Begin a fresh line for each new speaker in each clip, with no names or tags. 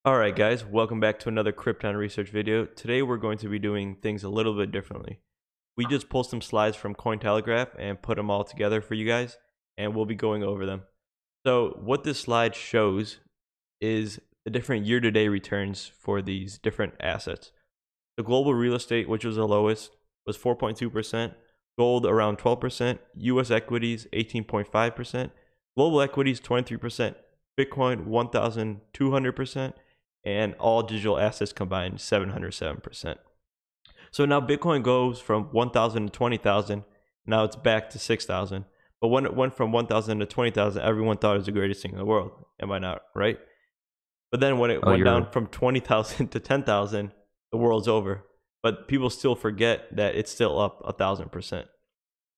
Alright guys, welcome back to another Crypton Research video. Today we're going to be doing things a little bit differently. We just pulled some slides from CoinTelegraph and put them all together for you guys, and we'll be going over them. So what this slide shows is the different year-to-date returns for these different assets. The global real estate, which was the lowest, was 4.2%, gold around 12%, US equities 18.5%, global equities 23%, Bitcoin 1,200%, and all digital assets combined 707%. So now Bitcoin goes from 1,000 to 20,000. Now it's back to 6,000. But when it went from 1,000 to 20,000, everyone thought it was the greatest thing in the world. Am I not right? But then when it went down from 20,000 to 10,000, the world's over. But people still forget that it's still up 1,000%.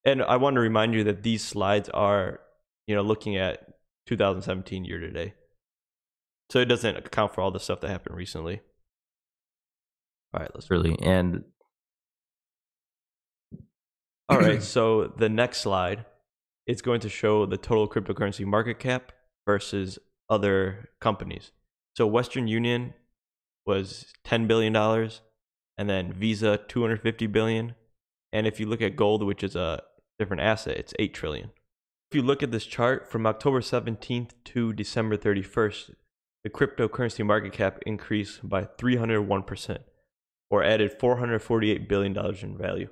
And I want to remind you that these slides are, looking at 2017 year to date. So it doesn't account for all the stuff that happened recently. All right, let's
really and
all right, so the next slide is going to show the total cryptocurrency market cap versus other companies. So Western Union was $10 billion, and then Visa $250 billion. And if you look at gold, which is a different asset, it's $8 trillion. If you look at this chart from October 17th to December 31st, the cryptocurrency market cap increased by 301%, or added $448 billion in value.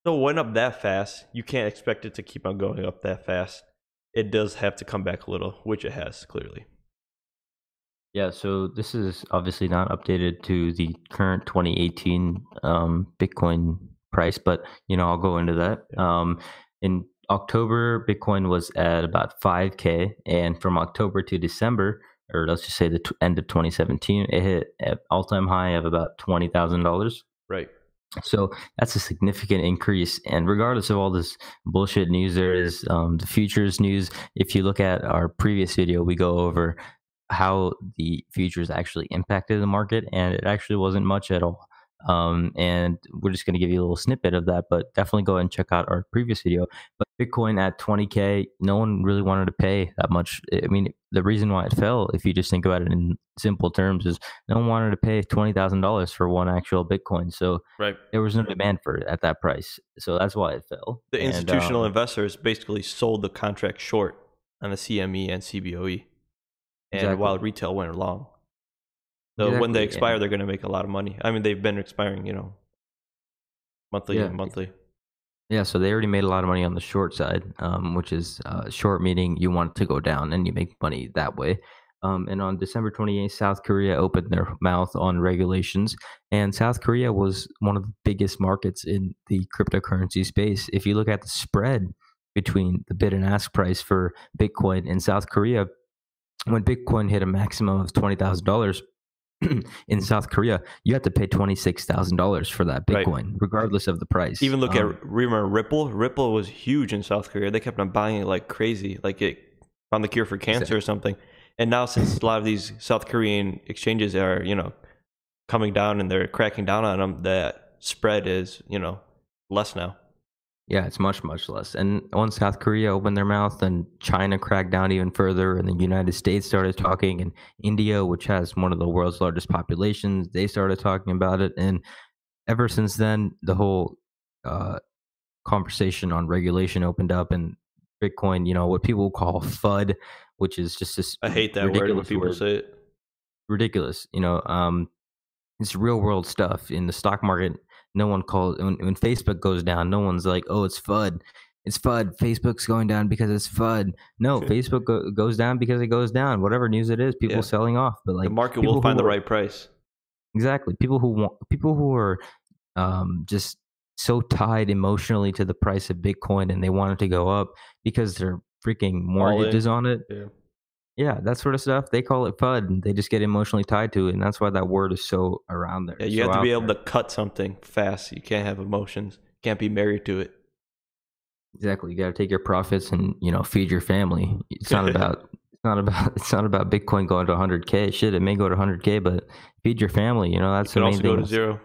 So it went up that fast. You can't expect it to keep on going up that fast. It does have to come back a little, which it has, clearly.
yeah, so this is obviously not updated to the current 2018 Bitcoin price, but I'll go into that. In October, Bitcoin was at about 5K, and from October to December, or let's just say the end of 2017, it hit an all-time high of about $20,000.
Right.
So that's a significant increase. And regardless of all this bullshit news there is, the futures news, if you look at our previous video, we go over how the futures actually impacted the market, and it actually wasn't much at all. And we're just going to give you a little snippet of that, but definitely go ahead and check out our previous video. But Bitcoin at 20K, no one really wanted to pay that much. I mean, the reason why it fell, if you just think about it in simple terms, is no one wanted to pay $20,000 for one actual Bitcoin. So there was no demand for it at that price. So that's why it fell.
The institutional investors basically sold the contract short on the CME and Cboe, and while retail went long. So when they expire, they're going to make a lot of money. I mean, they've been expiring, monthly and monthly.
Yeah, so they already made a lot of money on the short side, which is short meaning you want it to go down and you make money that way. And on December 28th, South Korea opened their mouth on regulations, and South Korea was one of the biggest markets in the cryptocurrency space. If you look at the spread between the bid and ask price for Bitcoin in South Korea, when Bitcoin hit a maximum of $20,000 in South Korea, you have to pay $26,000 for that Bitcoin, regardless of the price.
Even look at, remember Ripple? Ripple was huge in South Korea. They kept on buying it like crazy, like it found the cure for cancer or something. And now, since a lot of these South Korean exchanges are, coming down and they're cracking down on them, that spread is, less now.
Yeah, it's much, much less. And once South Korea opened their mouth, then China cracked down even further, and the United States started talking, and India, which has one of the world's largest populations, they started talking about it. And ever since then, the whole conversation on regulation opened up, and Bitcoin, what people call FUD, which is just this.
I hate that word when people say it.
Ridiculous. It's real world stuff in the stock market. No one calls when Facebook goes down. No one's like, "Oh, it's FUD. It's FUD. Facebook's going down because it's FUD." No, Facebook goes down because it goes down. Whatever news it is, people selling off. But like
the market will find the right price.
Exactly. People who are just so tied emotionally to the price of Bitcoin, and they want it to go up because their freaking mortgages on it. Yeah, that sort of stuff. They call it FUD, and they just get emotionally tied to it, and that's why that word is so around there.
Yeah, you have to be able to cut something fast. You can't have emotions. You can't be married to it.
Exactly. You got to take your profits and feed your family. It's not about Bitcoin going to 100K. Shit, it may go to 100K, but feed your family. That's the main thing.
It can also go to zero.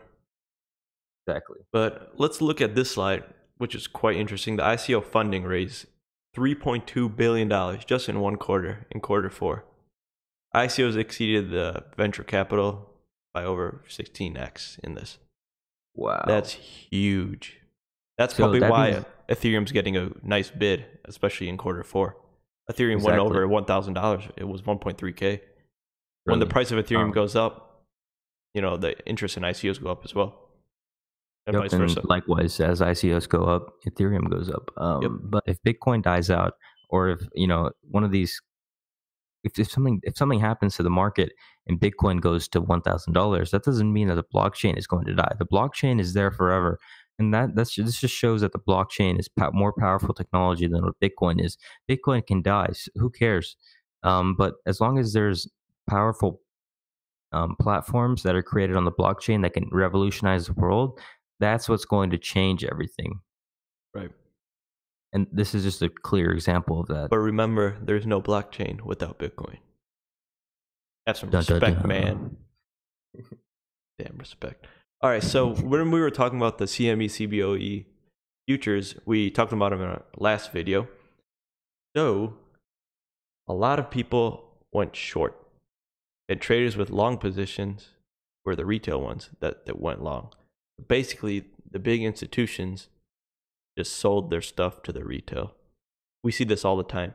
Exactly.
But let's look at this slide, which is quite interesting. The ICO funding raise $3.2 billion just in one quarter, in quarter four. ICOs exceeded the venture capital by over 16x in this.
Wow.
That's huge. That's
So
probably
that
why
means
Ethereum's getting a nice bid, especially in Q4. Ethereum went
exactly
over $1,000. It was 1.3K. When the
really.
price of Ethereum goes up, the interest in ICOs go up as well, and
Yep,
vice
and
versa.
likewise, as ICOs go up, Ethereum goes up.
Yep.
But if Bitcoin dies out, or if one of these, if something happens to the market and Bitcoin goes to $1,000, that doesn't mean that the blockchain is going to die. The blockchain is there forever, and this just shows that the blockchain is more powerful technology than what Bitcoin is. Bitcoin can die. So who cares? But as long as there's powerful platforms that are created on the blockchain that can revolutionize the world, that's what's going to change everything.
Right.
And this is just a clear example of that.
But remember, there's no blockchain without Bitcoin. Have some
Dun, dun,
respect,
dun.
man. Damn respect. All right, so when we were talking about the CME CBOE futures, we talked about them in our last video. So a lot of people went short, and traders with long positions were the retail ones that went long. Basically, the big institutions just sold their stuff to the retail. We see this all the time.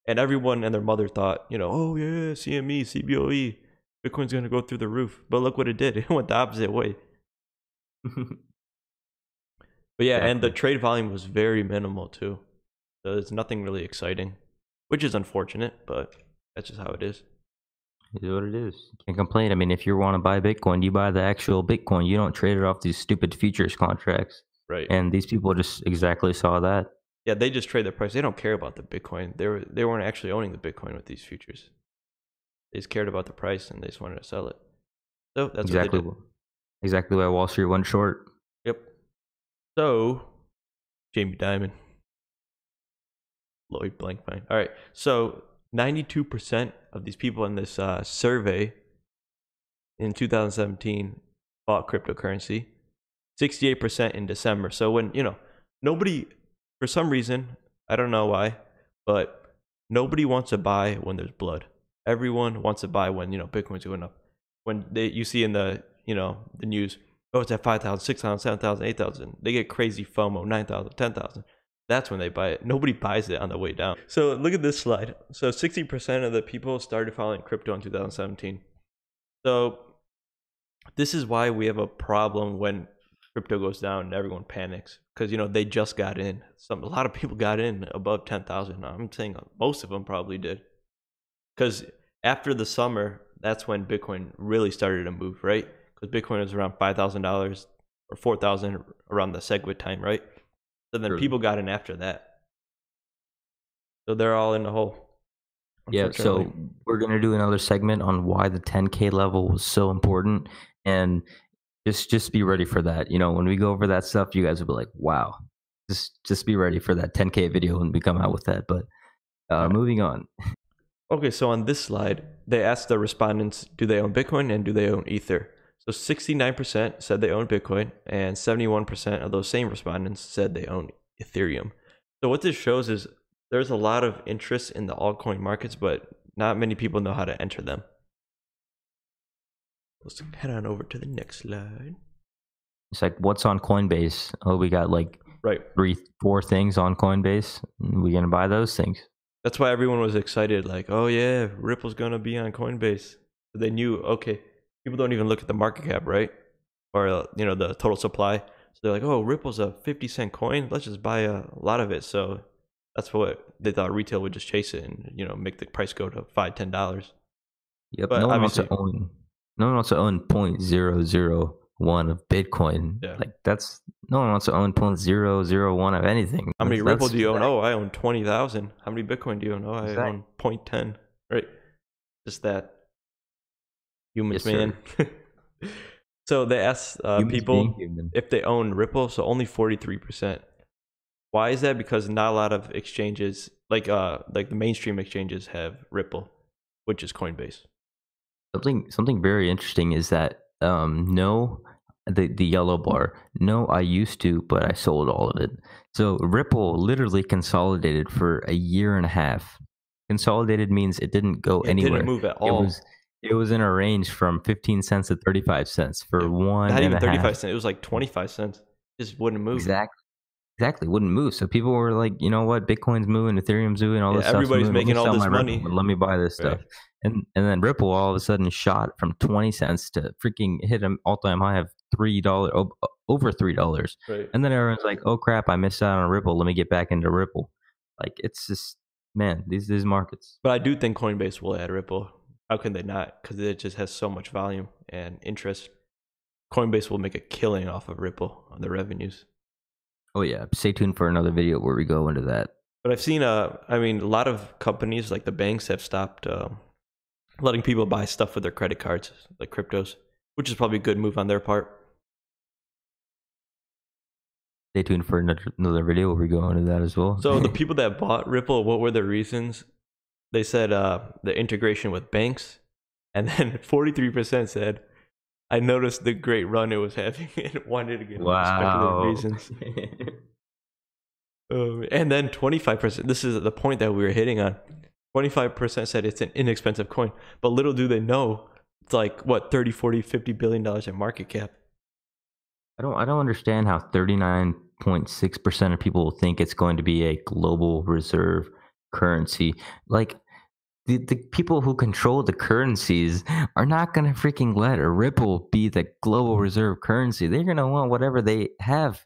And everyone and their mother thought, oh yeah, CME, CBOE, Bitcoin's going to go through the roof. But look what it did. It went the opposite way. But yeah, and the trade volume was very minimal too. So it's nothing really exciting, which is unfortunate, but that's just how it is.
It is what it is. You can't complain. I mean, if you want to buy Bitcoin, you buy the actual Bitcoin. You don't trade it off these stupid futures contracts.
Right.
And these people just exactly saw that.
Yeah, they just trade the price. They don't care about the Bitcoin. They weren't actually owning the Bitcoin with these futures. They just cared about the price and they just wanted to sell it. So that's
exactly
what they did.
Exactly why Wall Street went short.
Yep. So Jamie Dimon, Lloyd Blankfein. All right. So 92% of these people in this survey in 2017 bought cryptocurrency. 68% in December. So when nobody, for some reason, I don't know why, but nobody wants to buy when there's blood. Everyone wants to buy when Bitcoin's going up. When you see in the the news, oh, it's at 5,000, 6,000, 7,000, 8,000. They get crazy FOMO, 9,000, 10,000. That's when they buy it. Nobody buys it on the way down. So look at this slide. So 60% of the people started following crypto in 2017. So this is why we have a problem when crypto goes down and everyone panics, because they just got in. A lot of people got in above 10,000. I'm saying most of them probably did, because after the summer, that's when Bitcoin really started to move, right? Because Bitcoin was around $5,000 or 4,000 around the SegWit time, right? So then people got in after that. So they're all in the hole.
Yeah, so we're going to do another segment on why the 10K level was so important, and just be ready for that. When we go over that stuff, you guys will be like, wow. Just be ready for that 10K video when we come out with that. But moving on.
Okay, so on this slide, they asked the respondents, do they own Bitcoin and do they own Ether? So 69% said they own Bitcoin, and 71% of those same respondents said they own Ethereum. So what this shows is there's a lot of interest in the altcoin markets, but not many people know how to enter them. Let's head on over to the next slide.
It's like, what's on Coinbase? Oh, we got like 3-4 things on Coinbase. We're going to buy those things.
That's why everyone was excited, like, oh yeah, Ripple's going to be on Coinbase. They knew, okay, people don't even look at the market cap, right? Or, the total supply. So they're like, oh, Ripple's a 50-cent coin. Let's just buy a lot of it. So that's what they thought retail would just chase it and, make the price go to $5, $10.
Yep,
but
no one wants to own 0.001 of Bitcoin.
Yeah.
Like, no one wants to own 0.001 of anything.
How many Ripple do you own? Oh, I own 20,000. How many Bitcoin do you own? Oh, I own 0.10. Right. Just that. Humans, yes, man. So they asked people if they own Ripple, so only 43%. Why is that? Because not a lot of exchanges, like the mainstream exchanges, have Ripple, which is Coinbase.
Something very interesting is that the yellow bar. No, I used to, but I sold all of it. So Ripple literally consolidated for a year and a half. Consolidated means it didn't go
It didn't
anywhere.
move at
It
all.
was in a range from 15 cents to 35 cents for one
Not
and
even
a
35
half.
cents. It was like 25 cents. Just wouldn't move.
Exactly, wouldn't move. So people were like, you know what, Bitcoin's moving, Ethereum's moving, all
Yeah,
this stuff's
everybody's
moving. Let me
making all
sell
this
my Ripple
money.
and let me buy this stuff.
Right.
And then Ripple all of a sudden shot from 20 cents to freaking hit an all-time high of $3, over $3.
Right.
And then everyone's like, oh crap, I missed out on Ripple. Let me get back into Ripple. Like, it's just, man, these markets.
But I do think Coinbase will add Ripple. How can they not? Because it just has so much volume and interest. Coinbase will make a killing off of Ripple on the revenues.
Oh yeah, stay tuned for another video where we go into that.
But I've seen, a lot of companies like the banks have stopped letting people buy stuff with their credit cards, like cryptos, which is probably a good move on their part.
Stay tuned for another video where we go into that as well.
So the people that bought Ripple, what were their reasons? They said the integration with banks, and then 43% said, I noticed the great run it was having and wanted to get
Wow.
speculative reasons. And then 25%, this is the point that we were hitting on. 25% said it's an inexpensive coin, but little do they know it's like what, 30, 40, 50 billion dollars in market cap.
I don't understand how 39.6% of people think it's going to be a global reserve currency. Like, the people who control the currencies are not going to freaking let a Ripple be the global reserve currency. They're going to want whatever they have.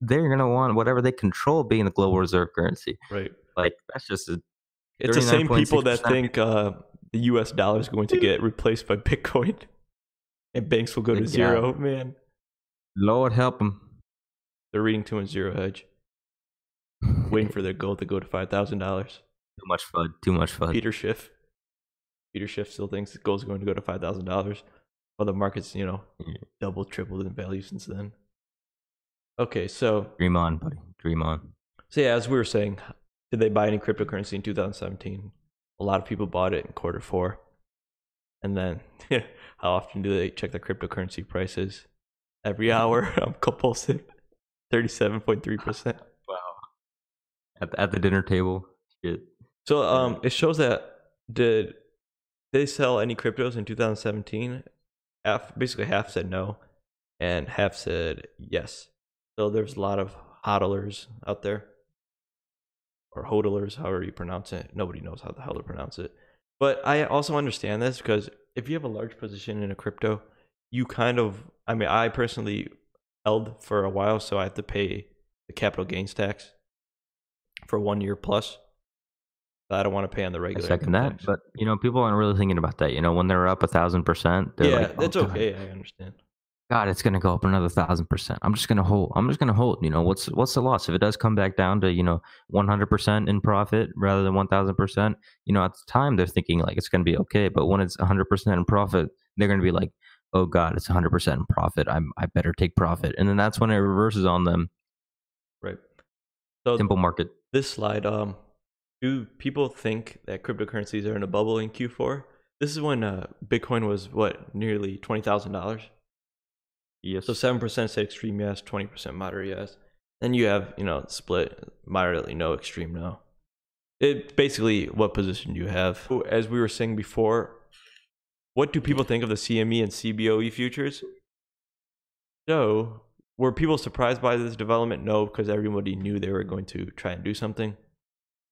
They're going to want whatever they control being the global reserve currency.
Right.
Like, that's just a
It's the same people that
39.6%
think the US dollar is going to get replaced by Bitcoin and banks will go to zero. Man,
Lord help them.
they're reading too much zero hedge, waiting for their gold to go to $5,000.
Too much FUD.
Peter Schiff still thinks the gold's going to go to $5,000, while the market's, double, tripled in value since then. Okay, so
Dream on, buddy. Dream on.
So yeah, as we were saying, did they buy any cryptocurrency in 2017? A lot of people bought it in Q4. And then, how often do they check the cryptocurrency prices? Every hour. I'm compulsive. 37.3%.
Wow. At the dinner table. Shit.
So it shows that did they sell any cryptos in 2017? Basically half said no, and half said yes. So there's a lot of hodlers out there, or hodlers, however you pronounce it. Nobody knows how the hell to pronounce it. But I also understand this because if you have a large position in a crypto, you I personally held for a while, so I have to pay the capital gains tax for 1 year plus. I don't want to pay on the regular.
I second that, but people aren't really thinking about that. When they're up 1,000%,
yeah, like, that's okay. I understand.
God, it's gonna go up another 1,000%. I'm just gonna hold. What's the loss if it does come back down to 100% in profit rather than 1,000%? At the time they're thinking like it's gonna be okay, but when it's 100% in profit, they're gonna be like, oh God, it's 100% in profit. I better take profit, and then that's when it reverses on them.
Right. So
simple market.
This slide, do people think that cryptocurrencies are in a bubble in Q4? This is when Bitcoin was nearly $20,000.
Yes.
So 7% say extreme yes, 20% moderate yes. Then you have split moderately no, extreme no. It basically what position do you have? As we were saying before, what do people think of the CME and Cboe futures? So were people surprised by this development? No, because everybody knew they were going to try and do something.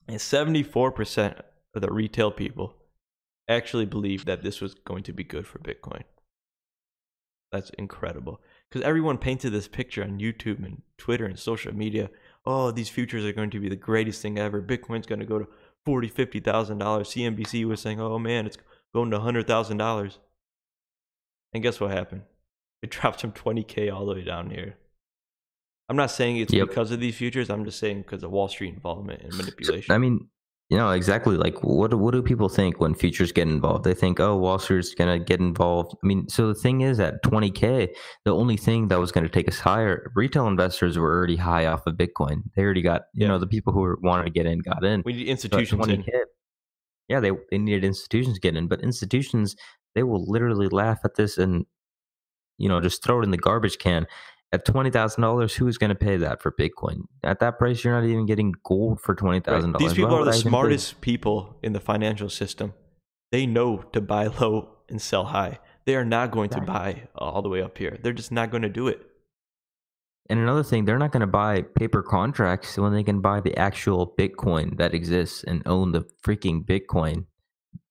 And 74% of the retail people actually believed that this was going to be good for Bitcoin. That's incredible. Because everyone painted this picture on YouTube and Twitter and social media. Oh, these futures are going to be the greatest thing ever. Bitcoin's going to go to $40,000, $50,000. CNBC was saying, oh man, it's going to $100,000. And guess what happened? It dropped from 20K all the way down here. I'm not saying it's because of these futures. I'm just saying because of Wall Street involvement and manipulation.
I mean, exactly. Like, what do people think when futures get involved? They think, oh, Wall Street's going to get involved. I mean, so the thing is, at 20K, the only thing that was going to take us higher, retail investors were already high off of Bitcoin. They already got, the people who wanted to get in got in.
We need institutions in.
Yeah, they needed institutions to get in. But institutions, they will literally laugh at this and, just throw it in the garbage can At $20,000, who's going to pay that for Bitcoin? At that price, you're not even getting gold for
Right.
$20,000.
These
Why
people are
would
the
I even pay?
smartest people in the financial system. They know to buy low and sell high. They are not going to buy all the way up here. They're just not going to do it.
And another thing, they're not going to buy paper contracts when they can buy the actual Bitcoin that exists and own the freaking Bitcoin.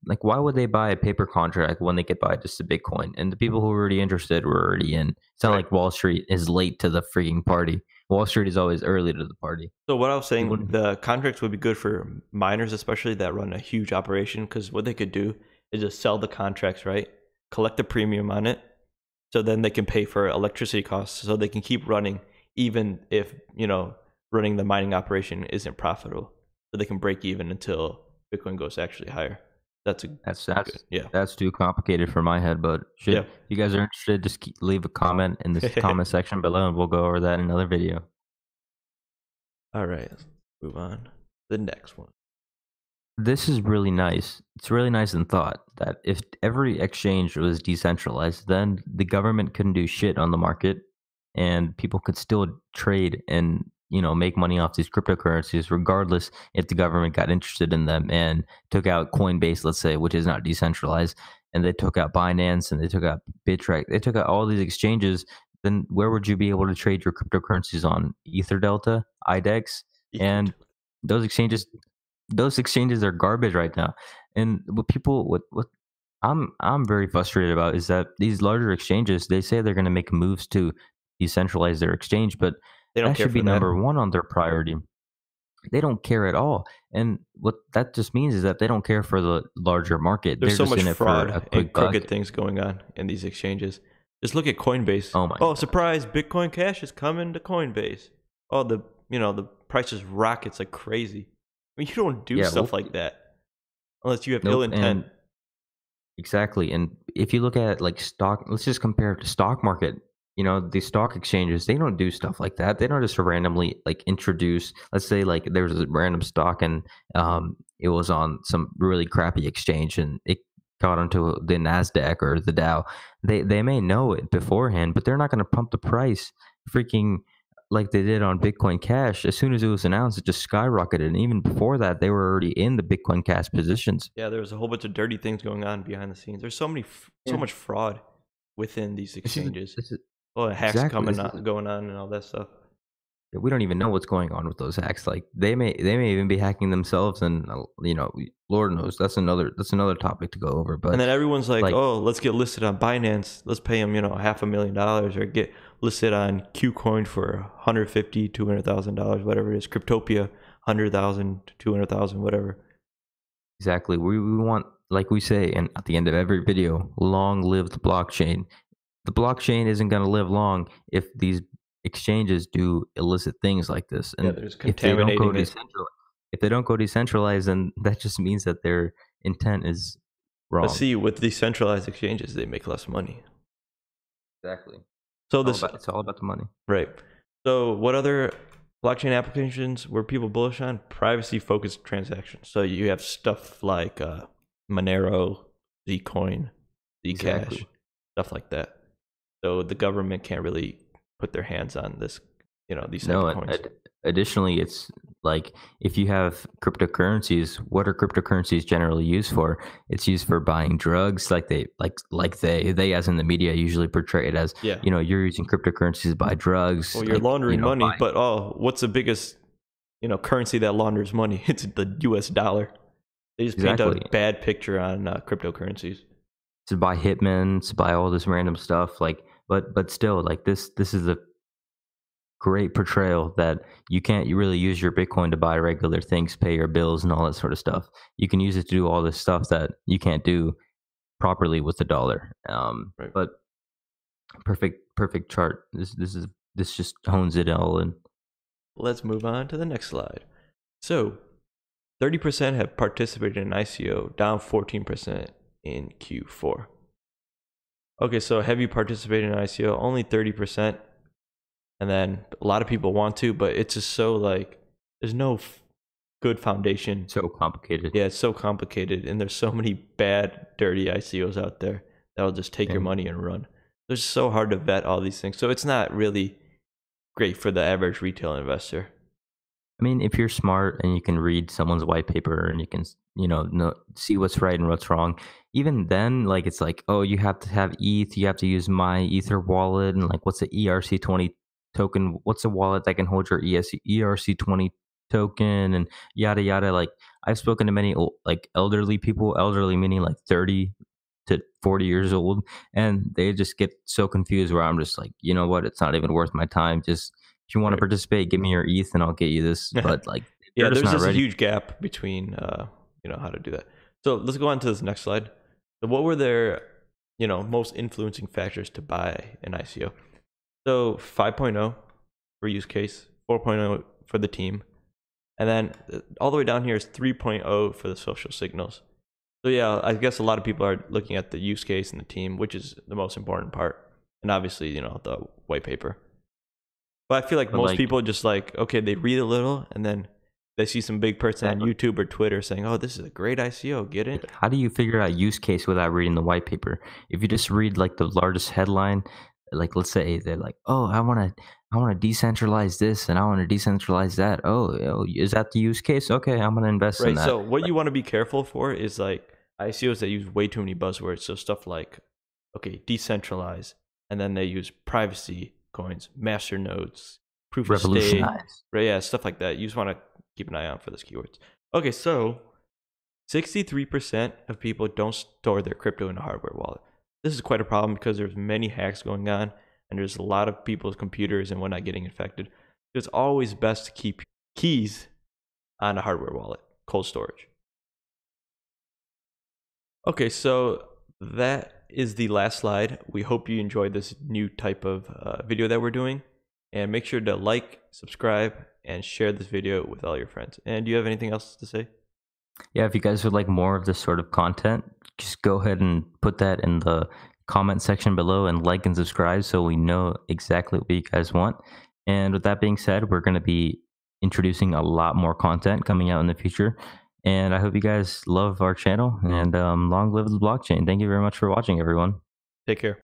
Like, why would they buy a paper contract when they could buy just a Bitcoin? And the people who were already interested were already in. It's not
Right.
like Wall Street is late to the freaking party. Wall Street is always early to the party.
So what I was saying,
People-
the contracts would be good for miners, especially that run a huge operation, because what they could do is just sell the contracts, right? Collect the premium on it, so then they can pay for electricity costs, so they can keep running, even if running the mining operation isn't profitable. So they can break even until Bitcoin goes actually higher. That's good. Yeah.
That's too complicated for my head. But if you guys are interested, just leave a comment in the comment section below, and we'll go over that in another video.
All right, let's move on. The next one.
This is really nice. It's really nice in thought that if every exchange was decentralized, then the government couldn't do shit on the market, and people could still trade and make money off these cryptocurrencies, regardless if the government got interested in them and took out Coinbase, let's say, which is not decentralized, and they took out Binance and they took out Bittrex, they took out all these exchanges. Then where would you be able to trade your cryptocurrencies on? EtherDelta, IDEX, and those exchanges are garbage right now. And what I'm very frustrated about is that these larger exchanges, they say they're going to make moves to decentralize their exchange, but that should be number one on their priority. They don't care at all. And what that just means is that they don't care for the larger market.
There's so
just
much
in it
fraud
for a
and
quick
crooked
buck.
things going on in these exchanges. Just look at Coinbase.
Oh my God.
Surprise, Bitcoin Cash is coming to Coinbase. Oh, the price just rockets like crazy. I mean, you don't do stuff like that unless you have ill intent.
Exactly. And if you look at like stock, let's just compare it to stock market. The stock exchanges, they don't do stuff like that. They don't just randomly like introduce, let's say like there was a random stock and it was on some really crappy exchange and it got onto the NASDAQ or the Dow. They may know it beforehand, but they're not going to pump the price freaking like they did on Bitcoin Cash. As soon as it was announced, it just skyrocketed. And even before that, they were already in the Bitcoin Cash positions.
Yeah, there was a whole bunch of dirty things going on behind the scenes. There's so much fraud within these exchanges. Hacks going on and all that stuff.
We don't even know what's going on with those hacks. Like they may even be hacking themselves, and Lord knows. That's another topic to go over. But
and then everyone's like, oh, let's get listed on Binance. Let's pay them $500,000 or get listed on KuCoin for $150,000, $200,000, whatever it is. Cryptopia, $100,000 to $200,000, whatever.
Exactly. We want, like we say, and at the end of every video, long live the blockchain. The blockchain isn't going to live long if these exchanges do illicit things like this. And if they don't go decentralized, then that just means that their intent is wrong.
But see, with decentralized exchanges, they make less money.
Exactly.
So
it's all about the money.
Right. So what other blockchain applications were people bullish on? Privacy-focused transactions. So you have stuff like Monero, Zcoin, Zcash, stuff like that. So the government can't really put their hands on this, these type of coins.
Additionally, it's like if you have cryptocurrencies, what are cryptocurrencies generally used for? It's used for buying drugs, they as in the media usually portray it as, you're using cryptocurrencies to buy drugs.
Well, you're laundering money, but what's the biggest, currency that launders money? It's the US dollar. They just paint a bad picture on cryptocurrencies.
To buy hitmen, to buy all this random stuff, but still, this is a great portrayal that you can't really use your Bitcoin to buy regular things, pay your bills and all that sort of stuff. You can use it to do all this stuff that you can't do properly with the dollar.
Right.
But perfect chart. This just hones it all in.
Let's move on to the next slide. So 30% have participated in ICO, down 14% in Q4. Okay, so have you participated in ICO? Only 30%. And then a lot of people want to, but it's just so there's no good foundation.
So complicated.
Yeah, it's so complicated. And there's so many bad, dirty ICOs out there that will just take your money and run. It's so hard to vet all these things. So it's not really great for the average retail investor.
I mean, if you're smart and you can read someone's white paper and you can, see what's right and what's wrong, even then, like, it's like, oh, you have to have ETH, you have to use my Ether wallet, and like, what's the ERC20 token? What's a wallet that can hold your ERC20 token, and yada yada. Like, I've spoken to many like elderly people, elderly meaning like 30 to 40 years old, and they just get so confused. Where I'm just like, you know what? It's not even worth my time. Just if you want to
Right.
participate, give me your ETH and I'll get you this. But like,
Yeah,
they're just
there's
not
just a
ready.
huge gap between how to do that. So let's go on to this next slide. So what were their most influencing factors to buy an ICO? So 5.0 for use case, 4.0 for the team, and then all the way down here is 3.0 for the social signals. So yeah, I guess a lot of people are looking at the use case and the team, which is the most important part, and obviously the white paper. But I feel like
But
most
like,
people just like, okay, they read a little and then they see some big person on
exactly.
YouTube or Twitter saying, oh, this is a great ICO, get it?
How do you figure out use case without reading the white paper? If you just read like the largest headline, like let's say they're like, "Oh, I want to decentralize this and I want to decentralize that." Oh, is that the use case? Okay, I'm going to invest in
Right.
that.
So what you want to be careful for is like ICOs that use way too many buzzwords. So stuff like, okay, decentralize, and then they use privacy coins, master nodes, proof of stake,
Revolutionize.
right? Yeah, stuff like that. You just want to keep an eye out for those keywords. Okay, so 63% of people don't store their crypto in a hardware wallet. This is quite a problem because there's many hacks going on and there's a lot of people's computers and whatnot getting infected. It's always best to keep keys on a hardware wallet, cold storage. Okay, so that is the last slide. We hope you enjoyed this new type of video that we're doing. And make sure to like, subscribe, and share this video with all your friends. And do you have anything else to say?
Yeah, if you guys would like more of this sort of content, just go ahead and put that in the comment section below and like and subscribe so we know exactly what you guys want. And with that being said, we're going to be introducing a lot more content coming out in the future. And I hope you guys love our channel, and long live the blockchain. Thank you very much for watching, everyone.
Take care.